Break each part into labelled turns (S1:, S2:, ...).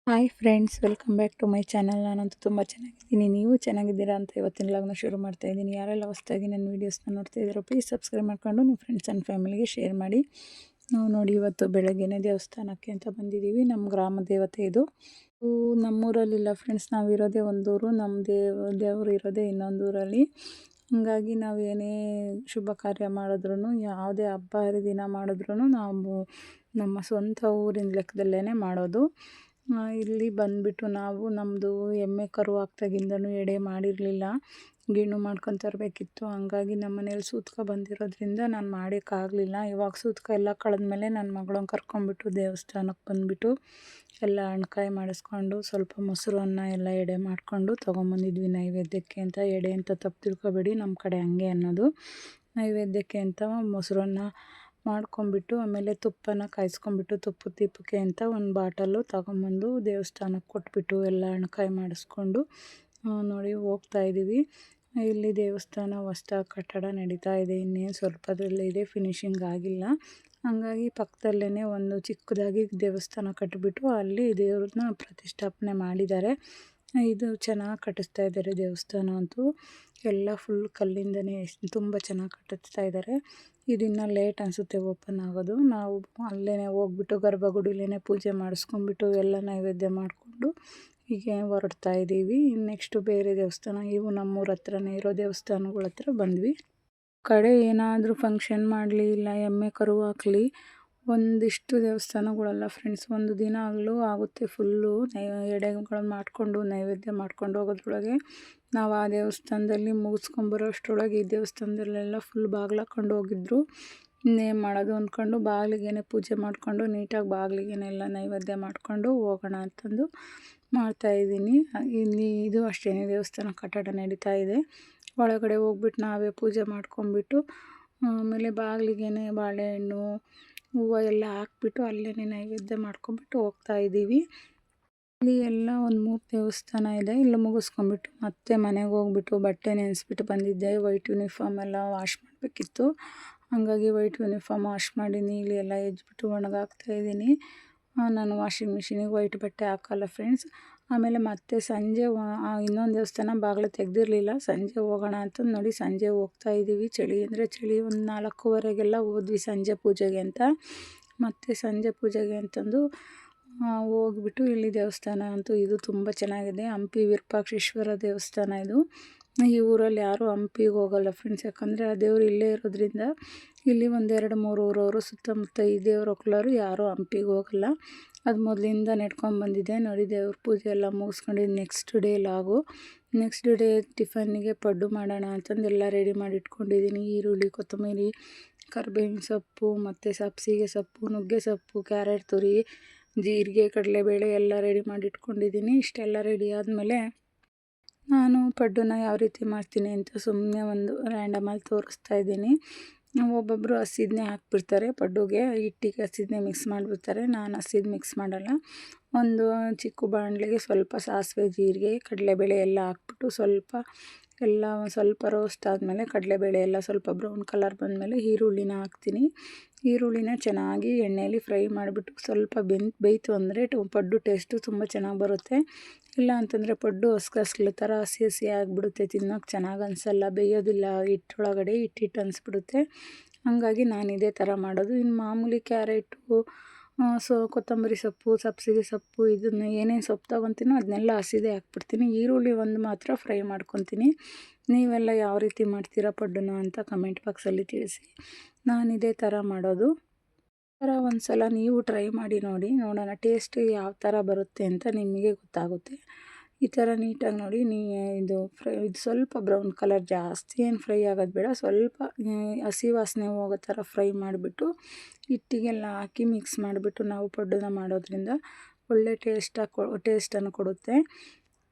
S1: Hi friends, welcome back to my channel. ನಾನಂತೂ ತುಂಬ ಚೆನ್ನಾಗಿದ್ದೀನಿ. ನೀವು ಚೆನ್ನಾಗಿದ್ದೀರಾ ಅಂತ ಇವತ್ತಿನ ಲಾಗ್ನ ಶುರು ಮಾಡ್ತಾ ಇದ್ದೀನಿ. ಯಾರೆಲ್ಲ ಹೊಸದಾಗಿ ನನ್ನ ವೀಡಿಯೋಸ್ನ ನೋಡ್ತಾ ಇದ್ದೀರೋ ಪ್ಲೀಸ್ ಸಬ್ಸ್ಕ್ರೈಬ್ ಮಾಡ್ಕೊಂಡು ನಿಮ್ಮ ಫ್ರೆಂಡ್ಸ್ ಆ್ಯಂಡ್ ಫ್ಯಾಮಿಲಿಗೆ ಶೇರ್ ಮಾಡಿ. ನಾವು ನೋಡಿ ಇವತ್ತು ಬೆಳಗ್ಗೆನೇ ದೇವಸ್ಥಾನಕ್ಕೆ ಅಂತ ಬಂದಿದ್ದೀವಿ. ನಮ್ಮ ಗ್ರಾಮ ದೇವತೆ ಇದು. ನಮ್ಮೂರಲ್ಲಿಲ್ಲ ಫ್ರೆಂಡ್ಸ್, ನಾವಿರೋದೇ ಒಂದೂರು, ನಮ್ಮ ದೇವರು ಇರೋದೇ ಇನ್ನೊಂದೂರಲ್ಲಿ. ಹಾಗಾಗಿ ನಾವು ಏನೇ ಶುಭ ಕಾರ್ಯ ಮಾಡಿದ್ರೂ, ಯಾವುದೇ ಹಬ್ಬ ಹರಿದಿನ ಮಾಡಿದ್ರೂ ನಾವು ನಮ್ಮ ಸ್ವಂತ ಊರಿನ ಲೆಕ್ಕದಲ್ಲೇ ಮಾಡೋದು. ಇಲ್ಲಿ ಬಂದುಬಿಟ್ಟು ನಾವು ನಮ್ಮದು ಎಮ್ಮೆ ಕರು ಹಾಕ್ದಾಗಿಂದನೂ ಎಡೆ ಮಾಡಿರಲಿಲ್ಲ. ಗಿಣ್ಣು ಮಾಡ್ಕೊಂಡು ತರಬೇಕಿತ್ತು. ಹಂಗಾಗಿ ನಮ್ಮ ಮನೇಲಿ ಸೂತಕ ಬಂದಿರೋದ್ರಿಂದ ನಾನು ಮಾಡೋಕ್ಕಾಗಲಿಲ್ಲ. ಇವಾಗ ಸೂತಕ ಎಲ್ಲ ಕಳೆದ್ಮೇಲೆ ನನ್ನ ಮಗಳನ್ನ ಕರ್ಕೊಂಡ್ಬಿಟ್ಟು ದೇವಸ್ಥಾನಕ್ಕೆ ಬಂದುಬಿಟ್ಟು ಎಲ್ಲ ಹಣ್ಕಾಯಿ ಮಾಡಿಸ್ಕೊಂಡು ಸ್ವಲ್ಪ ಮೊಸರು ಅನ್ನ ಎಲ್ಲ ಎಡೆ ಮಾಡಿಕೊಂಡು ತೊಗೊಂಬಂದಿದ್ವಿ ನೈವೇದ್ಯಕ್ಕೆ ಅಂತ. ಎಡೆ ಅಂತ ತಪ್ಪು ತಿಳ್ಕೊಬೇಡಿ, ನಮ್ಮ ಕಡೆ ಹಂಗೆ ಅನ್ನೋದು. ನೈವೇದ್ಯಕ್ಕೆ ಅಂತ ಮೊಸರನ್ನ ಮಾಡ್ಕೊಂಬಿಟ್ಟು ಆಮೇಲೆ ತುಪ್ಪನ ಕಾಯಿಸ್ಕೊಂಬಿಟ್ಟು ತುಪ್ಪದ ದೀಪಕ್ಕೆ ಅಂತ ಒಂದು ಬಾಟಲು ತಗೊಂಬಂದು ದೇವಸ್ಥಾನಕ್ಕೆ ಕೊಟ್ಬಿಟ್ಟು ಎಲ್ಲ ಹಣ್ಕಾಯಿ ಮಾಡಿಸ್ಕೊಂಡು ನೋಡಿ ಹೋಗ್ತಾಯಿದ್ದೀವಿ. ಇಲ್ಲಿ ದೇವಸ್ಥಾನ ಹೊಸ್ದಾಗಿ ಕಟ್ಟಡ ನಡೀತಾ ಇದೆ. ಇನ್ನೇನು ಸ್ವಲ್ಪದರಲ್ಲೇ ಇದೆ, ಫಿನಿಶಿಂಗ್ ಆಗಿಲ್ಲ. ಹಾಗಾಗಿ ಪಕ್ಕದಲ್ಲೇ ಒಂದು ಚಿಕ್ಕದಾಗಿ ದೇವಸ್ಥಾನ ಕಟ್ಟಿಬಿಟ್ಟು ಅಲ್ಲಿ ದೇವ್ರನ್ನ ಪ್ರತಿಷ್ಠಾಪನೆ ಮಾಡಿದ್ದಾರೆ. ಇದು ಚೆನ್ನಾಗಿ ಕಟ್ಟಿಸ್ತಾ ಇದ್ದಾರೆ ದೇವಸ್ಥಾನ ಅಂತೂ. ಎಲ್ಲ ಫುಲ್ ಕಲ್ಲಿಂದನೇ ತುಂಬ ಚೆನ್ನಾಗಿ ಕಟ್ಟಿಸ್ತಾ ಇದ್ದಾರೆ. ಇದಿನ್ನು ಲೇಟ್ ಅನಿಸುತ್ತೆ ಓಪನ್ ಆಗೋದು. ನಾವು ಅಲ್ಲೇ ಹೋಗ್ಬಿಟ್ಟು ಗರ್ಭಗುಡಿಲೇ ಪೂಜೆ ಮಾಡಿಸ್ಕೊಂಡ್ಬಿಟ್ಟು ಎಲ್ಲ ನೈವೇದ್ಯ ಮಾಡಿಕೊಂಡು ಹೀಗೆ ಹೊರಡ್ತಾ ಇದ್ದೀವಿ. ನೆಕ್ಸ್ಟು ಬೇರೆ ದೇವಸ್ಥಾನ, ಇವು ನಮ್ಮೂರ ಹತ್ರನೇ ಇರೋ ದೇವಸ್ಥಾನಗಳ ಹತ್ರ ಬಂದ್ವಿ. ಕಡೆ ಏನಾದರೂ ಫಂಕ್ಷನ್ ಮಾಡಲಿ ಇಲ್ಲ ಎಮ್ಮೆ ಕರು ಹಾಕಲಿ, ಒಂದಿಷ್ಟು ದೇವಸ್ಥಾನಗಳಲ್ಲ ಫ್ರೆಂಡ್ಸ್, ಒಂದು ದಿನ ಆಗಲೂ ಆಗುತ್ತೆ ಫುಲ್ಲು ಎಡೆಗಳನ್ನು ಮಾಡಿಕೊಂಡು ನೈವೇದ್ಯ ಮಾಡ್ಕೊಂಡು ಹೋಗೋದ್ರೊಳಗೆ. ನಾವು ಆ ದೇವಸ್ಥಾನದಲ್ಲಿ ಮುಗಿಸ್ಕೊಂಬರೋ ಅಷ್ಟರೊಳಗೆ ಈ ದೇವಸ್ಥಾನದಲ್ಲೆಲ್ಲ ಫುಲ್ ಬಾಗಿಲು ಹಾಕ್ಕೊಂಡು ಹೋಗಿದ್ರು. ಇನ್ನೇನು ಮಾಡೋದು ಅಂದ್ಕೊಂಡು ಬಾಗಿಲಿಗೇನೆ ಪೂಜೆ ಮಾಡಿಕೊಂಡು ನೀಟಾಗಿ ಬಾಗಿಲಿಗೇನೆಲ್ಲ ನೈವೇದ್ಯ ಮಾಡಿಕೊಂಡು ಹೋಗೋಣ ಅಂತಂದು ಮಾಡ್ತಾಯಿದ್ದೀನಿ. ಇಲ್ಲಿ ಇದು ಅಷ್ಟೇ, ದೇವಸ್ಥಾನ ಕಟ್ಟಡ ನಡೀತಾ ಇದೆ. ಒಳಗಡೆ ಹೋಗ್ಬಿಟ್ಟು ನಾವೇ ಪೂಜೆ ಮಾಡ್ಕೊಂಬಿಟ್ಟು ಆಮೇಲೆ ಬಾಗಿಲಿಗೇನೆ ಬಾಳೆಹಣ್ಣು ಹೂವು ಎಲ್ಲ ಹಾಕ್ಬಿಟ್ಟು ಅಲ್ಲೇ ನೈವೇದ್ಯ ಮಾಡ್ಕೊಂಬಿಟ್ಟು ಹೋಗ್ತಾಯಿದ್ದೀವಿ. ಇಲ್ಲಿ ಎಲ್ಲ ಒಂದು 3 ದೇವಸ್ಥಾನ ಇದೆ. ಇಲ್ಲಿ ಮುಗಿಸ್ಕೊಂಬಿಟ್ಟು ಮತ್ತೆ ಮನೆಗೆ ಹೋಗ್ಬಿಟ್ಟು ಬಟ್ಟೆ ನೆನೆಸ್ಬಿಟ್ಟು ಬಂದಿದ್ದೆ. ವೈಟ್ ಯೂನಿಫಾರ್ಮ್ ಎಲ್ಲ ವಾಶ್ ಮಾಡಬೇಕಿತ್ತು. ಹಾಗಾಗಿ ವೈಟ್ ಯೂನಿಫಾರ್ಮ್ ವಾಶ್ ಮಾಡಿ ನೀಲಿ ಎಲ್ಲ ಎಜ್ಜಿಬಿಟ್ಟು ಒಣಗಾಕ್ತಾಯಿದ್ದೀನಿ. ನಾನು ವಾಷಿಂಗ್ ಮಿಷಿನಿಗೆ ವೈಟ್ ಬಟ್ಟೆ ಹಾಕಲ್ಲ ಫ್ರೆಂಡ್ಸ್. ಆಮೇಲೆ ಮತ್ತೆ ಸಂಜೆ ಇನ್ನೊಂದು ದೇವಸ್ಥಾನ ಬಾಗಿಲು ತೆಗೆದಿರಲಿಲ್ಲ. ಸಂಜೆ ಹೋಗೋಣ ಅಂತ ನೋಡಿ ಸಂಜೆ ಹೋಗ್ತಾಯಿದ್ದೀವಿ. ಚಳಿ ಅಂದರೆ ಚಳಿ, ಒಂದು 4:15ಗೆಲ್ಲ ಹೋದ್ವಿ ಸಂಜೆ ಪೂಜೆಗೆ ಅಂತ. ಮತ್ತು ಸಂಜೆ ಪೂಜೆಗೆ ಅಂತಂದು ಹೋಗ್ಬಿಟ್ಟು ಇಲ್ಲಿ ದೇವಸ್ಥಾನ ಅಂತೂ ಇದು ತುಂಬ ಚೆನ್ನಾಗಿದೆ. ಹಂಪಿ ವಿರೂಪಾಕ್ಷೇಶ್ವರ ದೇವಸ್ಥಾನ ಇದು. ಈ ಊರಲ್ಲಿ ಯಾರೂ ಹಂಪಿಗೆ ಹೋಗಲ್ಲ ಫ್ರೆಂಡ್ಸ್, ಯಾಕಂದರೆ ಆ ದೇವರು ಇಲ್ಲೇ ಇರೋದ್ರಿಂದ ಇಲ್ಲಿ 1-2-3 ಊರವರು ಸುತ್ತಮುತ್ತ ಈ ದೇವ್ರ ಒಕ್ಲರು ಯಾರೂ ಹಂಪಿಗೆ ಹೋಗಲ್ಲ. ಅದು ಮೊದಲಿಂದ ನೆಡ್ಕೊಂಡ್ಬಂದಿದೆ ನೋಡಿ. ದೇವ್ರ ಪೂಜೆ ಎಲ್ಲ ಮುಗಿಸ್ಕೊಂಡಿದ್ದು ನೆಕ್ಸ್ಟ್ ಡೇ ಟಿಫನ್ನಿಗೆ ಪಡ್ಡು ಮಾಡೋಣ ಅಂತಂದು ಎಲ್ಲ ರೆಡಿ ಮಾಡಿ ಇಟ್ಕೊಂಡಿದ್ದೀನಿ. ಈರುಳ್ಳಿ, ಕೊತ್ತಂಬರಿ, ಕರಿಬೇವಿನ ಸೊಪ್ಪು ಮತ್ತು ಸಬ್ಸಿಗೆ ಸೊಪ್ಪು, ನುಗ್ಗೆ ಸೊಪ್ಪು, ಕ್ಯಾರೆಟ್ ತುರಿ, ಜೀರಿಗೆ, ಕಡಲೆಬೇಳೆ ಎಲ್ಲ ರೆಡಿ ಮಾಡಿ ಇಟ್ಕೊಂಡಿದ್ದೀನಿ. ಇಷ್ಟೆಲ್ಲ ರೆಡಿ ಆದಮೇಲೆ ನಾನು ಪಡ್ಡನ್ನ ಯಾವ ರೀತಿ ಮಾಡ್ತೀನಿ ಅಂತ ಸುಮ್ಮನೆ ಒಂದು ರ್ಯಾಂಡಮಾಗಿ ತೋರಿಸ್ತಾ ಇದ್ದೀನಿ. ಒಬ್ಬೊಬ್ಬರು ಹಸಿದನ್ನೇ ಹಾಕ್ಬಿಡ್ತಾರೆ ಪಡ್ಡುಗೆ, ಹಿಟ್ಟಿಗೆ ಹಸಿದನ್ನೇ ಮಿಕ್ಸ್ ಮಾಡಿಬಿಡ್ತಾರೆ. ನಾನು ಹಸಿದು ಮಿಕ್ಸ್ ಮಾಡಲ್ಲ. ಒಂದು ಚಿಕ್ಕ ಬಾಣಲೆಗೆ ಸ್ವಲ್ಪ ಸಾಸಿವೆ, ಜೀರಿಗೆ, ಕಡಲೆಬೇಳೆ ಎಲ್ಲ ಹಾಕ್ಬಿಟ್ಟು ಸ್ವಲ್ಪ ರೋಸ್ಟ್ ಆದಮೇಲೆ ಕಡಲೆಬೇಳೆ ಎಲ್ಲ ಸ್ವಲ್ಪ ಬ್ರೌನ್ ಕಲರ್ ಬಂದಮೇಲೆ ಈರುಳ್ಳಿನ ಹಾಕ್ತೀನಿ. ಈರುಳ್ಳಿನ ಚೆನ್ನಾಗಿ ಎಣ್ಣೆಯಲ್ಲಿ ಫ್ರೈ ಮಾಡಿಬಿಟ್ಟು ಸ್ವಲ್ಪ ಬೇಯ್ತು ಅಂದರೆ ಪಡ್ಡು ಟೇಸ್ಟು ತುಂಬ ಚೆನ್ನಾಗಿ ಬರುತ್ತೆ. ಇಲ್ಲ ಅಂತಂದರೆ ಪಡ್ಡು ಹಸ್ಲು ಥರ ಹಸಿ ಆಗಿಬಿಡುತ್ತೆ, ತಿನ್ನೋಕ್ಕೆ ಚೆನ್ನಾಗಿ ಅನಿಸಲ್ಲ, ಬೇಯೋದಿಲ್ಲ, ಹಿಟ್ಟೊಳಗಡೆ ಹಿಟ್ಟು ಅನಿಸ್ಬಿಡುತ್ತೆ. ಹಾಗಾಗಿ ನಾನು ಇದೇ ಥರ ಮಾಡೋದು. ಇನ್ನು ಮಾಮೂಲಿ ಕ್ಯಾರೆಟು, ಕೊತ್ತಂಬರಿ ಸೊಪ್ಪು, ಸಬ್ಸಿಗೆ ಸೊಪ್ಪು, ಇದನ್ನು ಏನೇನು ಸೊಪ್ಪು ತೊಗೊತೀನೋ ಅದನ್ನೆಲ್ಲ ಹಸಿದೇ ಹಾಕ್ಬಿಡ್ತೀನಿ. ಈರುಳ್ಳಿ ಒಂದು ಮಾತ್ರ ಫ್ರೈ ಮಾಡ್ಕೊತೀನಿ. ನೀವೆಲ್ಲ ಯಾವ ರೀತಿ ಮಾಡ್ತೀರಾ ಪಡ್ಡುನ ಅಂತ ಕಮೆಂಟ್ ಬಾಕ್ಸಲ್ಲಿ ತಿಳಿಸಿ. ನಾನು ಇದೇ ಥರ ಮಾಡೋದು. ಈ ಥರ ಒಂದು ಸಲ ನೀವು ಟ್ರೈ ಮಾಡಿ ನೋಡಿ, ನೋಡೋಣ ಟೇಸ್ಟ್ ಯಾವ ಥರ ಬರುತ್ತೆ ಅಂತ ನಿಮಗೆ ಗೊತ್ತಾಗುತ್ತೆ. ಈ ಥರ ನೀಟಾಗಿ ನೋಡಿ ಇದು ಸ್ವಲ್ಪ ಬ್ರೌನ್ ಕಲರ್, ಜಾಸ್ತಿ ಏನು ಫ್ರೈ ಆಗೋದು ಬೇಡ, ಸ್ವಲ್ಪ ಹಸಿ ವಾಸನೆ ಹೋಗೋ ಥರ ಫ್ರೈ ಮಾಡಿಬಿಟ್ಟು ಹಿಟ್ಟಿಗೆಲ್ಲ ಹಾಕಿ ಮಿಕ್ಸ್ ಮಾಡಿಬಿಟ್ಟು ನಾವು ಪಡ್ಡುನ ಮಾಡೋದ್ರಿಂದ ಒಳ್ಳೆ ಟೇಸ್ಟನ್ನು ಕೊಡುತ್ತೆ.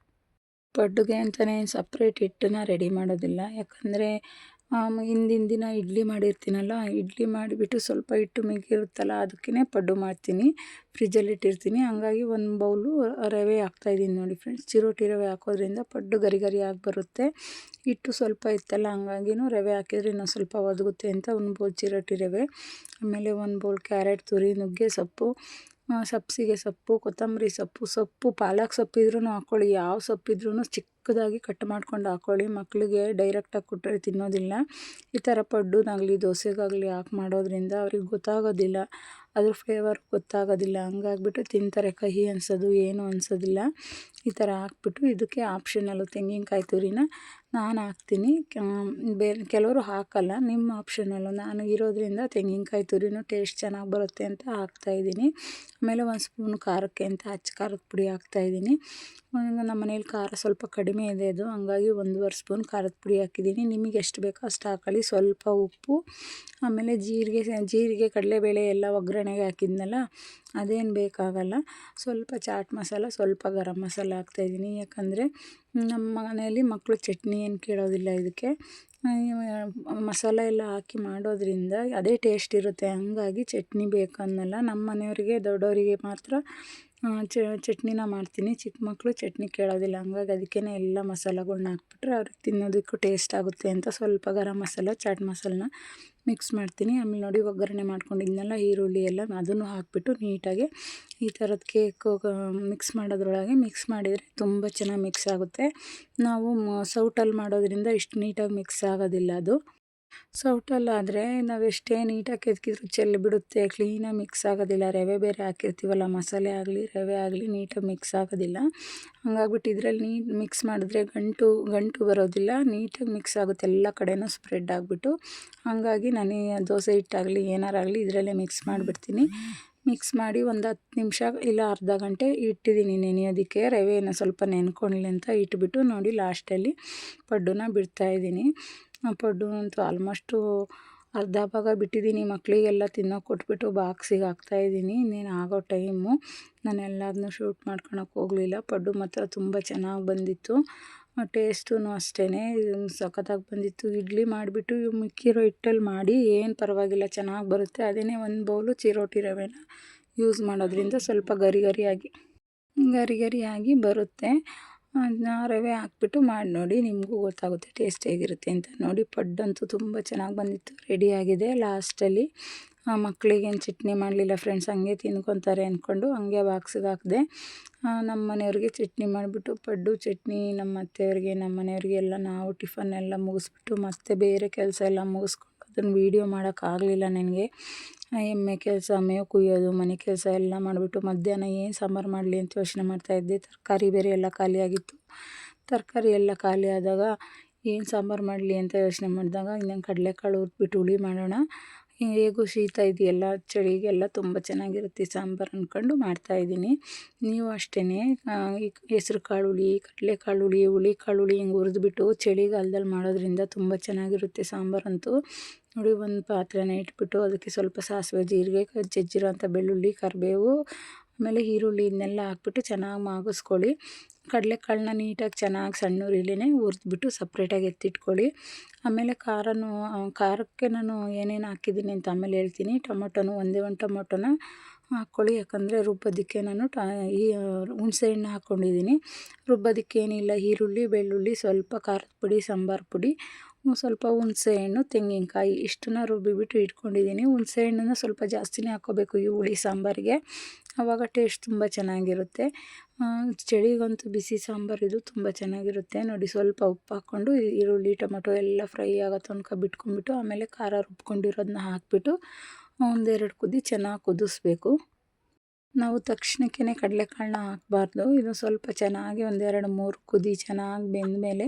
S1: ಪಡ್ಡುಗೆ ಅಂತಲೇ ಸಪ್ರೇಟ್ ಹಿಟ್ಟನ್ನ ರೆಡಿ ಮಾಡೋದಿಲ್ಲ, ಯಾಕಂದರೆ ಹಿಂದಿನ ದಿನ ಇಡ್ಲಿ ಮಾಡಿರ್ತೀನಲ್ಲ, ಇಡ್ಲಿ ಮಾಡಿಬಿಟ್ಟು ಸ್ವಲ್ಪ ಹಿಟ್ಟು ಮಿಗಿರುತ್ತಲ್ಲ, ಅದಕ್ಕೇ ಪಡ್ಡು ಮಾಡ್ತೀನಿ, ಫ್ರಿಜ್ಜಲ್ಲಿ ಇಟ್ಟಿರ್ತೀನಿ. ಹಂಗಾಗಿ ಒಂದು ಬೌಲು ರವೆ ಹಾಕ್ತಾಯಿದ್ದೀನಿ ನೋಡಿ ಫ್ರೆಂಡ್ಸ್. ಚಿರೋಟಿ ರವೆ ಹಾಕೋದ್ರಿಂದ ಪಡ್ಡು ಗರಿ ಆಗಿ ಬರುತ್ತೆ. ಹಿಟ್ಟು ಸ್ವಲ್ಪ ಇತ್ತಲ್ಲ, ಹಂಗಾಗಿನೂ ರವೆ ಹಾಕಿದರೆ ಇನ್ನೂ ಸ್ವಲ್ಪ ಒದಗುತ್ತೆ ಅಂತ ಒಂದು ಬೌಲ್ ಚಿರೋಟಿ ರವೆ, ಆಮೇಲೆ ಒಂದು ಬೌಲ್ ಕ್ಯಾರೆಟ್ ತುರಿ, ನುಗ್ಗೆ ಸೊಪ್ಪು, ಸಬ್ಬಸಿಗೆ ಸೊಪ್ಪು, ಕೊತ್ತಂಬರಿ ಸೊಪ್ಪು, ಪಾಲಕ್ ಸೊಪ್ಪಿದ್ರೂ ಹಾಕ್ಕೊಳ್ಳಿ, ಯಾವ ಸೊಪ್ಪಿದ್ರೂ ಚಿಕ್ಕದಾಗಿ ಕಟ್ ಮಾಡ್ಕೊಂಡು ಹಾಕ್ಕೊಳ್ಳಿ. ಮಕ್ಕಳಿಗೆ ಡೈರೆಕ್ಟಾಗಿ ಕೊಟ್ಟರೆ ತಿನ್ನೋದಿಲ್ಲ. ಈ ಥರ ಪಡ್ಡುನಾಗಲಿ ದೋಸೆಗಾಗಲಿ ಹಾಕಿ ಮಾಡೋದ್ರಿಂದ ಅವ್ರಿಗೆ ಗೊತ್ತಾಗೋದಿಲ್ಲ, ಅದ್ರ ಫ್ಲೇವರ್ ಗೊತ್ತಾಗೋದಿಲ್ಲ. ಹಂಗಾಗ್ಬಿಟ್ಟು ತಿಂತಾರೆ, ಕಹಿ ಅನ್ಸೋದು ಏನೂ ಅನ್ಸೋದಿಲ್ಲ. ಈ ಥರ ಹಾಕ್ಬಿಟ್ಟು ಇದಕ್ಕೆ ಆಪ್ಷನಲ್ಲು ತೆಂಗಿನಕಾಯಿ ತುರಿನ ನಾನು ಹಾಕ್ತೀನಿ. ಕೆಲವರು ಹಾಕಲ್ಲ, ನಿಮ್ಮ ಆಪ್ಷನಲ್ಲು. ನಾನು ಇರೋದ್ರಿಂದ ತೆಂಗಿನಕಾಯಿ ತುರಿನೂ ಟೇಸ್ಟ್ ಚೆನ್ನಾಗಿ ಬರುತ್ತೆ ಅಂತ ಹಾಕ್ತಾಯಿದ್ದೀನಿ. ಆಮೇಲೆ 1 ಸ್ಪೂನ್ ಖಾರಕ್ಕೆ ಅಂತ ಅಚ್ಚ ಖಾರದ ಪುಡಿ ಹಾಕ್ತಾಯಿದ್ದೀನಿ. ನಮ್ಮ ಮನೇಲಿ ಖಾರ ಸ್ವಲ್ಪ ಕಡಿಮೆ ಇದೆ, ಅದು ಹಂಗಾಗಿ 1.5 ಸ್ಪೂನ್ ಖಾರದ ಪುಡಿ ಹಾಕಿದ್ದೀನಿ. ನಿಮಗೆ ಎಷ್ಟು ಬೇಕೋ ಅಷ್ಟು ಹಾಕೊಳ್ಳಿ. ಸ್ವಲ್ಪ ಉಪ್ಪು, ಆಮೇಲೆ ಜೀರಿಗೆ ಕಡಲೆಬೇಳೆ ಎಲ್ಲ ಒಗ್ಗರಣೆಗೆ ಹಾಕಿದ್ನಲ್ಲ, ಅದೇನು ಬೇಕಾಗಲ್ಲ. ಸ್ವಲ್ಪ ಚಾಟ್ ಮಸಾಲ, ಸ್ವಲ್ಪ ಗರಂ ಮಸಾಲ ಹಾಕ್ತಾಯಿದ್ದೀನಿ. ಯಾಕಂದರೆ ನಮ್ಮ ಮನೆಯಲ್ಲಿ ಮಕ್ಕಳು ಚಟ್ನಿ ಏನು ಕೇಳೋದಿಲ್ಲ. ಇದಕ್ಕೆ ಮಸಾಲೆ ಎಲ್ಲ ಹಾಕಿ ಮಾಡೋದ್ರಿಂದ ಅದೇ ಟೇಸ್ಟ್ ಇರುತ್ತೆ. ಹಂಗಾಗಿ ಚಟ್ನಿ ಬೇಕನ್ನಲ್ಲ. ನಮ್ಮ ಮನೆಯವರಿಗೆ ದೊಡ್ಡವರಿಗೆ ಮಾತ್ರ ಚಟ್ನಿನ ಮಾಡ್ತೀನಿ. ಚಿಕ್ಕ ಮಕ್ಕಳು ಚಟ್ನಿ ಕೇಳೋದಿಲ್ಲ. ಹಂಗಾಗಿ ಅದಕ್ಕೇ ಎಲ್ಲ ಮಸಾಲೆಗಳ್ನ ಹಾಕ್ಬಿಟ್ರೆ ಅವ್ರಿಗೆ ತಿನ್ನೋದಕ್ಕೂ ಟೇಸ್ಟ್ ಆಗುತ್ತೆ ಅಂತ ಸ್ವಲ್ಪ ಗರಂ ಮಸಾಲ, ಚಾಟ್ ಮಸಾಲನ ಮಿಕ್ಸ್ ಮಾಡ್ತೀನಿ. ಆಮೇಲೆ ನೋಡಿ ಒಗ್ಗರಣೆ ಮಾಡ್ಕೊಂಡಿದ್ನಲ್ಲ ಈರುಳ್ಳಿ ಎಲ್ಲ, ಅದನ್ನು ಹಾಕಿಬಿಟ್ಟು ನೀಟಾಗಿ ಈ ಥರದ್ದು ಕೇಕು ಮಿಕ್ಸ್ ಮಾಡೋದ್ರೊಳಗೆ ಮಿಕ್ಸ್ ಮಾಡಿದರೆ ತುಂಬ ಚೆನ್ನಾಗಿ ಮಿಕ್ಸ್ ಆಗುತ್ತೆ. ನಾವು ಸೌಟಲ್ಲಿ ಮಾಡೋದ್ರಿಂದ ಇಷ್ಟು ನೀಟಾಗಿ ಮಿಕ್ಸ್ ಆಗೋದಿಲ್ಲ. ಅದು ಸೌಟಲ್ಲಾದರೆ ನಾವೆಷ್ಟೇ ನೀಟಾಗಿ ಕೆದಕಿದ್ರು ಚೆಲ್ಲಿ ಬಿಡುತ್ತೆ, ಕ್ಲೀನಾಗಿ ಮಿಕ್ಸ್ ಆಗೋದಿಲ್ಲ. ರವೆ ಬೇರೆ ಹಾಕಿರ್ತೀವಲ್ಲ, ಮಸಾಲೆ ಆಗಲಿ ರವೆ ಆಗಲಿ ನೀಟಾಗಿ ಮಿಕ್ಸ್ ಆಗೋದಿಲ್ಲ. ಹಂಗಾಗ್ಬಿಟ್ಟು ಇದರಲ್ಲಿ ಮಿಕ್ಸ್ ಮಾಡಿದ್ರೆ ಗಂಟು ಬರೋದಿಲ್ಲ, ನೀಟಾಗಿ ಮಿಕ್ಸ್ ಆಗುತ್ತೆ, ಎಲ್ಲ ಕಡೆನೂ ಸ್ಪ್ರೆಡ್ ಆಗಿಬಿಟ್ಟು. ಹಾಗಾಗಿ ನಾನು ದೋಸೆ ಹಿಟ್ಟಾಗಲಿ ಏನಾರಾಗಲಿ ಇದರಲ್ಲೇ ಮಿಕ್ಸ್ ಮಾಡಿಬಿಡ್ತೀನಿ. ಮಿಕ್ಸ್ ಮಾಡಿ ಒಂದು 10 ನಿಮಿಷ ಇಲ್ಲ ಅರ್ಧ ಗಂಟೆ ಇಟ್ಟಿದ್ದೀನಿ ನೆನೆಯೋದಕ್ಕೆ. ರವೆನ ಸ್ವಲ್ಪ ನೆನ್ಕೊಳ್ಳಿ ಅಂತ ಇಟ್ಬಿಟ್ಟು ನೋಡಿ ಲಾಸ್ಟಲ್ಲಿ ಪಡ್ಡುನ ಬಿಡ್ತಾಯಿದ್ದೀನಿ. ಪಡ್ಡು ಅಂತೂ ಆಲ್ಮೋಸ್ಟು ಅರ್ಧ ಭಾಗ ಬಿಟ್ಟಿದ್ದೀನಿ. ಮಕ್ಕಳಿಗೆಲ್ಲ ತಿನ್ನೋಕೆ ಕೊಟ್ಬಿಟ್ಟು ಬಾಕ್ಸಿಗೆ ಹಾಕ್ತಾಯಿದ್ದೀನಿ. ಇನ್ನೇನು ಆಗೋ ಟೈಮು. ನಾನು ಎಲ್ಲದನ್ನೂ ಶೂಟ್ ಮಾಡ್ಕೊಳಕ್ಕೆ ಹೋಗಲಿಲ್ಲ. ಪಡ್ಡು ಮಾತ್ರ ತುಂಬ ಚೆನ್ನಾಗಿ ಬಂದಿತ್ತು. ಟೇಸ್ಟೂ ಅಷ್ಟೇ ಸಖತ್ತಾಗಿ ಬಂದಿತ್ತು. ಇಡ್ಲಿ ಮಾಡಿಬಿಟ್ಟು ಮಿಕ್ಕಿರೋ ಹಿಟ್ಟಲ್ಲಿ ಮಾಡಿ ಏನು ಪರವಾಗಿಲ್ಲ, ಚೆನ್ನಾಗಿ ಬರುತ್ತೆ. ಅದೇ 1 ಬೌಲು ಚಿರೋಟಿ ರವೆನ ಯೂಸ್ ಮಾಡೋದ್ರಿಂದ ಸ್ವಲ್ಪ ಗರಿಯಾಗಿ ಬರುತ್ತೆ. ಅದನ್ನ ರವೆ ಹಾಕ್ಬಿಟ್ಟು ಮಾಡಿ ನೋಡಿ, ನಿಮಗೂ ಗೊತ್ತಾಗುತ್ತೆ ಟೇಸ್ಟ್ ಹೇಗಿರುತ್ತೆ ಅಂತ. ನೋಡಿ ಪಡ್ಡಂತೂ ತುಂಬ ಚೆನ್ನಾಗಿ ಬಂದಿತ್ತು, ರೆಡಿಯಾಗಿದೆ. ಲಾಸ್ಟಲ್ಲಿ ಮಕ್ಕಳಿಗೇನು ಚಟ್ನಿ ಮಾಡಲಿಲ್ಲ ಫ್ರೆಂಡ್ಸ್, ಹಂಗೆ ತಿನ್ಕೊತಾರೆ ಅಂದ್ಕೊಂಡು ಹಂಗೆ ಬಾಕ್ಸಿಗೆ ಹಾಕಿದೆ. ನಮ್ಮ ಮನೆಯವ್ರಿಗೆ ಚಟ್ನಿ ಮಾಡಿಬಿಟ್ಟು ಪಡ್ಡು ಚಟ್ನಿ, ನಮ್ಮ ಅತ್ತೆಯವ್ರಿಗೆ, ನಮ್ಮ ಮನೆಯವ್ರಿಗೆ ಎಲ್ಲ ನಾವು ಟಿಫನ್ ಎಲ್ಲ ಮುಗಿಸ್ಬಿಟ್ಟು ಮತ್ತೆ ಬೇರೆ ಕೆಲಸ ಎಲ್ಲ ಮುಗಿಸ್ಕೊಂಡು ಅದನ್ನು ವೀಡಿಯೋ ಮಾಡೋಕ್ಕಾಗಲಿಲ್ಲ ನನಗೆ. ಎಮ್ಮೆ ಕೆಲಸ, ಮೇವು ಕುಯ್ಯೋದು, ಮನೆ ಕೆಲಸ ಎಲ್ಲ ಮಾಡಿಬಿಟ್ಟು ಮಧ್ಯಾಹ್ನ ಏನು ಸಾಂಬಾರು ಮಾಡಲಿ ಅಂತ ಯೋಚನೆ ಮಾಡ್ತಾಯಿದ್ದೆ. ತರಕಾರಿ ಬೇರೆ ಎಲ್ಲ ಖಾಲಿಯಾಗಿತ್ತು. ತರಕಾರಿ ಎಲ್ಲ ಖಾಲಿ ಆದಾಗ ಏನು ಸಾಂಬಾರು ಮಾಡಲಿ ಅಂತ ಯೋಚನೆ ಮಾಡಿದಾಗ ಇನ್ನೊಂದು ಕಡಲೆಕಾಳು ಹುರ್ದ್ಬಿಟ್ಟು ಹುಳಿ ಮಾಡೋಣ, ಹೇಗೂ ಶೀತ ಇದೆಯಲ್ಲ, ಚಳಿಗೆಲ್ಲ ತುಂಬ ಚೆನ್ನಾಗಿರುತ್ತೆ ಸಾಂಬಾರು ಅಂದ್ಕೊಂಡು ಮಾಡ್ತಾಯಿದ್ದೀನಿ. ನೀವು ಅಷ್ಟೇ ಹೆಸ್ರು ಕಾಳು ಹುಳಿ, ಕಡಲೆಕಾಳು ಹುಳಿ, ಹುಳಿಕಾಳು ಹುಳಿ ಹಿಂಗೆ ಹುರಿದ್ಬಿಟ್ಟು ಚಳಿಗಾಲದಲ್ಲಿ ಮಾಡೋದ್ರಿಂದ ತುಂಬ ಚೆನ್ನಾಗಿರುತ್ತೆ ಸಾಂಬಾರಂತೂ. ನೋಡಿ ಒಂದು ಪಾತ್ರೆನ ಇಟ್ಬಿಟ್ಟು ಅದಕ್ಕೆ ಸ್ವಲ್ಪ ಸಾಸಿವೆ, ಜೀರಿಗೆ, ಜಜ್ಜಿರೋಂಥ ಬೆಳ್ಳುಳ್ಳಿ, ಕರಿಬೇವು, ಆಮೇಲೆ ಈರುಳ್ಳಿ ಇದನ್ನೆಲ್ಲ ಹಾಕ್ಬಿಟ್ಟು ಚೆನ್ನಾಗಿ ಮಾಗಿಸ್ಕೊಳ್ಳಿ. ಕಡಲೆಕಾಳನ್ನ ನೀಟಾಗಿ ಚೆನ್ನಾಗಿ ಸಣ್ಣ ಉರಿಲೇ ಹುರಿದ್ಬಿಟ್ಟು ಸಪ್ರೇಟಾಗಿ ಎತ್ತಿಟ್ಕೊಳ್ಳಿ. ಆಮೇಲೆ ಖಾರಕ್ಕೆ ನಾನು ಏನೇನು ಹಾಕಿದ್ದೀನಿ ಅಂತ ಆಮೇಲೆ ಹೇಳ್ತೀನಿ. ಒಂದೇ ಒಂದು ಟೊಮೊಟೊನ ಹಾಕ್ಕೊಳ್ಳಿ, ಯಾಕಂದರೆ ರುಬ್ಬೋದಕ್ಕೆ ನಾನು ಈ ಹುಣಸೆ ಹಣ್ಣು ಹಾಕ್ಕೊಂಡಿದ್ದೀನಿ. ರುಬ್ಬೋದಕ್ಕೇನಿಲ್ಲ, ಈರುಳ್ಳಿ, ಬೆಳ್ಳುಳ್ಳಿ, ಸ್ವಲ್ಪ ಖಾರದ ಪುಡಿ, ಸಾಂಬಾರು ಪುಡಿ, ಸ್ವಲ್ಪ ಹುಣಸೆ ಹಣ್ಣು, ತೆಂಗಿನಕಾಯಿ ಇಷ್ಟನ್ನ ರುಬ್ಬಿಬಿಟ್ಟು ಇಟ್ಕೊಂಡಿದ್ದೀನಿ. ಹುಣಸೆ ಹಣ್ಣನ್ನು ಸ್ವಲ್ಪ ಜಾಸ್ತಿನೇ ಹಾಕ್ಕೋಬೇಕು ಈ ಹುಳಿ ಸಾಂಬಾರಿಗೆ, ಆವಾಗ ಟೇಸ್ಟ್ ತುಂಬ ಚೆನ್ನಾಗಿರುತ್ತೆ. ಚಳಿಗಂತೂ ಬಿಸಿ ಸಾಂಬಾರು ಇದು ತುಂಬ ಚೆನ್ನಾಗಿರುತ್ತೆ. ನೋಡಿ ಸ್ವಲ್ಪ ಉಪ್ಪು ಹಾಕ್ಕೊಂಡು ಈರುಳ್ಳಿ ಟೊಮೊಟೊ ಎಲ್ಲ ಫ್ರೈ ಆಗೋ ತನಕ ಬಿಟ್ಕೊಂಡ್ಬಿಟ್ಟು ಆಮೇಲೆ ಖಾರ ರುಬ್ಕೊಂಡಿರೋದನ್ನ ಹಾಕ್ಬಿಟ್ಟು 1-2 ಕುದಿ ಚೆನ್ನಾಗಿ ಕುದಿಸ್ಬೇಕು. ನಾವು ತಕ್ಷಣಕ್ಕೇ ಕಡಲೆಕಾಳನ್ನ ಹಾಕಬಾರ್ದು. ಇದು ಸ್ವಲ್ಪ ಚೆನ್ನಾಗಿ 1-2-3 ಕುದಿ ಚೆನ್ನಾಗಿ ಬೆಂದಮೇಲೆ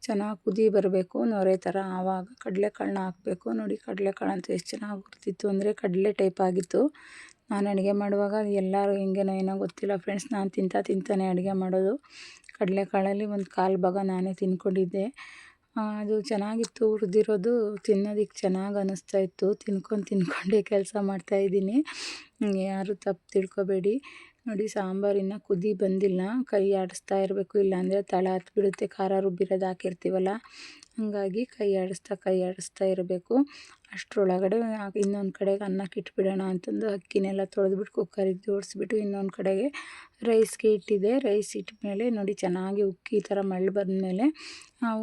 S1: ಚೆನ್ನಾಗಿ ಕುದಿ ಬರಬೇಕು, ನೊರೆ ಥರ, ಆವಾಗ ಕಡಲೆಕಾಳನ್ನ ಹಾಕಬೇಕು. ನೋಡಿ ಕಡಲೆಕಾಳಂತೂ ಎಷ್ಟು ಚೆನ್ನಾಗಿ ಹುರಿದಿತ್ತು ಅಂದರೆ ಕಡಲೆ ಟೈಪ್ ಆಗಿತ್ತು. ನಾನು ಅಡುಗೆ ಮಾಡುವಾಗ ಎಲ್ಲರೂ ಹೆಂಗೇನೋ ಏನೋ ಗೊತ್ತಿಲ್ಲ ಫ್ರೆಂಡ್ಸ್, ನಾನು ತಿಂತಾನೆ ಅಡುಗೆ ಮಾಡೋದು. ಕಡಲೆಕಾಳಲ್ಲಿ 1/4 ಭಾಗ ನಾನೇ ತಿನ್ಕೊಂಡಿದ್ದೆ. ಅದು ಚೆನ್ನಾಗಿತ್ತು ಹುರಿದಿರೋದು, ತಿನ್ನೋದಕ್ಕೆ ಚೆನ್ನಾಗಿ ಅನ್ನಿಸ್ತಾ ಇತ್ತು. ತಿನ್ಕೊಂಡೇ ಕೆಲಸ ಮಾಡ್ತಾಯಿದ್ದೀನಿ, ಯಾರು ತಪ್ಪು ತಿಳ್ಕೊಬೇಡಿ. ನೋಡಿ ಸಾಂಬಾರು ಇನ್ನೂ ಕುದಿ ಬಂದಿಲ್ಲ, ಕೈ ಆಡಿಸ್ತಾ ಇರಬೇಕು, ಇಲ್ಲಾಂದರೆ ತಳ ಹತ್ಬಿಡುತ್ತೆ. ಖಾರ ರುಬ್ಬಿರೋದು ಹಾಕಿರ್ತೀವಲ್ಲ, ಹಾಗಾಗಿ ಕೈ ಆಡಿಸ್ತಾ ಇರಬೇಕು. ಅಷ್ಟರೊಳಗಡೆ ಇನ್ನೊಂದು ಕಡೆಗೆ ಅನ್ನಕ್ಕೆ ಇಟ್ಬಿಡೋಣ ಅಂತಂದು ಅಕ್ಕಿನೆಲ್ಲ ತೊಳೆದ್ಬಿಟ್ಟು ಕುಕ್ಕರಿಗೆ ಜೋಡಿಸ್ಬಿಟ್ಟು ಇನ್ನೊಂದು ಕಡೆಗೆ ರೈಸ್ಗೆ ಇಟ್ಟಿದ್ದೆ. ರೈಸ್ ಇಟ್ಮೇಲೆ ನೋಡಿ ಚೆನ್ನಾಗಿ ಉಕ್ಕಿ ಈ ಥರ ಮಳ್ಳು ಬಂದಮೇಲೆ ನಾವು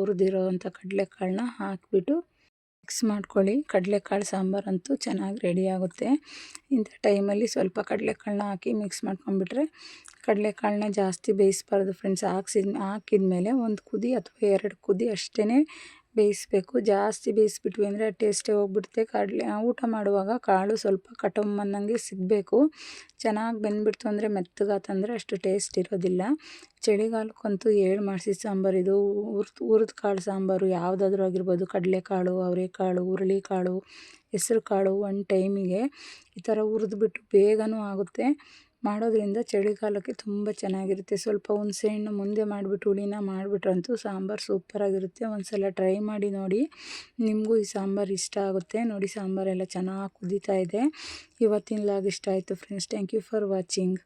S1: ಹುರಿದಿರೋ ಅಂಥ ಕಡಲೆಕಾಳನ್ನ ಹಾಕಿಬಿಟ್ಟು ಮಿಕ್ಸ್ ಮಾಡ್ಕೊಳ್ಳಿ. ಕಡಲೆಕಾಳು ಸಾಂಬಾರಂತೂ ಚೆನ್ನಾಗಿ ರೆಡಿ ಆಗುತ್ತೆ. ಇಂಥ ಟೈಮಲ್ಲಿ ಸ್ವಲ್ಪ ಕಡಲೆಕಾಳನ್ನ ಹಾಕಿ ಮಿಕ್ಸ್ ಮಾಡ್ಕೊಂಡ್ಬಿಟ್ರೆ, ಕಡಲೆಕಾಳನ್ನ ಜಾಸ್ತಿ ಬೇಯಿಸಬಾರ್ದು ಫ್ರೆಂಡ್ಸ್. ಹಾಕಿದ್ಮೇಲೆ ಒಂದು ಕುದಿ ಅಥವಾ 2 ಕುದಿ ಅಷ್ಟೇ ಬೇಯಿಸಬೇಕು. ಜಾಸ್ತಿ ಬೇಯಿಸ್ಬಿಟ್ವಿ ಅಂದರೆ ಟೇಸ್ಟೇ ಹೋಗ್ಬಿಡುತ್ತೆ. ಊಟ ಮಾಡುವಾಗ ಕಾಳು ಸ್ವಲ್ಪ ಕಟುಮ್ಮನ್ನಂಗೆ ಸಿಗಬೇಕು. ಚೆನ್ನಾಗಿ ಬೆಂದ್ಬಿಡ್ತು ಅಂದರೆ ಮೆತ್ತಗಾತಂದರೆ ಅಷ್ಟು ಟೇಸ್ಟ್ ಇರೋದಿಲ್ಲ. ಚಳಿಗಾಲಕ್ಕಂತೂ ಮಾಡಿಸಿ ಸಾಂಬಾರು ಇದು. ಹುರಿದ ಕಾಳು ಸಾಂಬಾರು ಯಾವುದಾದ್ರೂ ಆಗಿರ್ಬೋದು, ಕಡಲೆಕಾಳು, ಅವರೆಕಾಳು, ಹುರುಳಿಕಾಳು, ಹೆಸರು ಕಾಳು, ಒಂದು ಟೈಮಿಗೆ ಈ ಥರ ಹುರಿದ್ಬಿಟ್ಟು ಬೇಗನೂ ಆಗುತ್ತೆ. ಮಾಡೋದ್ರಿಂದ ಚಳಿಗಾಲಕ್ಕೆ ತುಂಬ ಚೆನ್ನಾಗಿರುತ್ತೆ. ಸ್ವಲ್ಪ ಹುಣಸೆಹಣ್ಣು ಮುಂದೆ ಮಾಡಿಬಿಟ್ಟು ಹುಳಿನ ಮಾಡಿಬಿಟ್ರಂತೂ ಸಾಂಬಾರು ಸೂಪರಾಗಿರುತ್ತೆ. ಒಂದು ಸಲ ಟ್ರೈ ಮಾಡಿ ನೋಡಿ, ನಿಮಗೂ ಈ ಸಾಂಬಾರು ಇಷ್ಟ ಆಗುತ್ತೆ. ನೋಡಿ ಸಾಂಬಾರೆಲ್ಲ ಚೆನ್ನಾಗಿ ಕುದೀತಾ ಇದೆ. ಇವತ್ತಿನ ಲಾಗ್ ಇಷ್ಟ ಆಯಿತು friends. Thank you for watching.